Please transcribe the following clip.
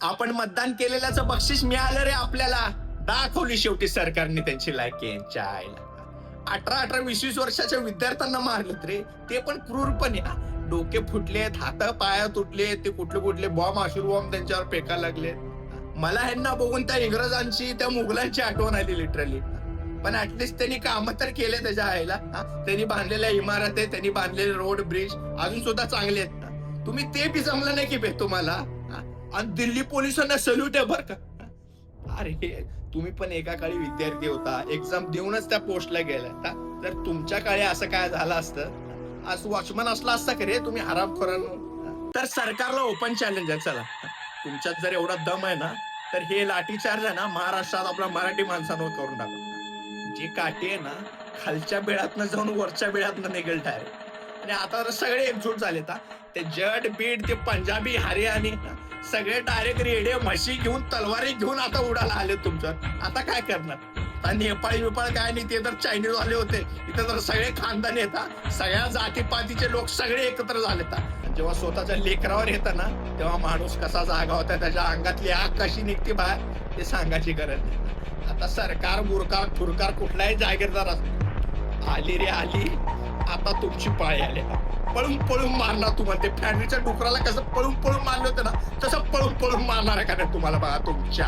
आपण मतदान केलेल्याचं बक्षीस मिळालं रे आपल्याला. दाखवली शेवटी सरकारने त्यांची लायकी यांच्या आईला. 18-18, 20-20 वर्षाच्या विद्यार्थ्यांना मारलं रे, ते पण क्रूरपणे. डोके फुटलेत, हात पाया तुटले, ते कुठले कुठले बॉम्ब, अश्रू बॉम्ब त्यांच्यावर फेकायला लागले. मला ह्यांना बघून त्या इंग्रजांची, त्या मुघलांची आठवण आली लिटरली. पण ऍटलिस्ट त्यांनी काम तर केले त्याच्या आईला. त्यांनी बांधलेल्या इमारती, त्यांनी बांधलेले रोड, ब्रिज अजून सुद्धा चांगले आहेत. तुम्ही ते बी जमलं नाही की बे तुम्हाला. आणि दिल्ली पोलिसांना सल्यूट आहे बर का. अरे तुम्ही पण एका काळी विद्यार्थी होता, एक्झाम देऊनच त्या पोस्टला गेला. तर तुमच्या काळी असं काय झालं असतं, आज वॉचमन असला असता का रे तुम्ही हरामखोरांनो. तर सरकारला ओपन चॅलेंज आहे, चला तुमच्यात जर एवढा दम आहे ना, तर हे लाठीचार्ज आहे ना महाराष्ट्रात आपल्या मराठी माणसांवर करून टाका. जी काठी आहे ना खालच्या बेळातनं जाऊन वरच्या बेळातनं निघेल डायरेक्ट. आणि आता तर सगळे एकजूट झाले. ते जट बीट, ते पंजाबी, हरियाणी सगळे डायरेक्ट रेडे म्हशी घेऊन, तलवारी घेऊन आता उडाला आले तुमच्यावर. आता काय करणार. नेपाळी बिपाळ काय नाही, ते तर चायनीज वाले होते. इथे तर सगळे खानदानी येतात, सगळ्या जातीपातीचे लोक सगळे एकत्र झाले. जेव्हा स्वतःच्या लेकरावर येतं ना, तेव्हा माणूस कसा जागा होता, त्याच्या अंगातली आग कशी निघते बाहेर ते सांगायची गरज नाही. आता सरकार बुरकार खुरकार कुठलाही जागीरदार असतो, आली रे आली, आता तुमची पाळी आली. पळून पळून मारणार तुम्हाला. ते फॅमिलीच्या डुकराला कसं पळून पळून मारलं होतं ना, तसं पळून पळून मारणार आहे का नाही तुम्हाला बघा तुमच्या.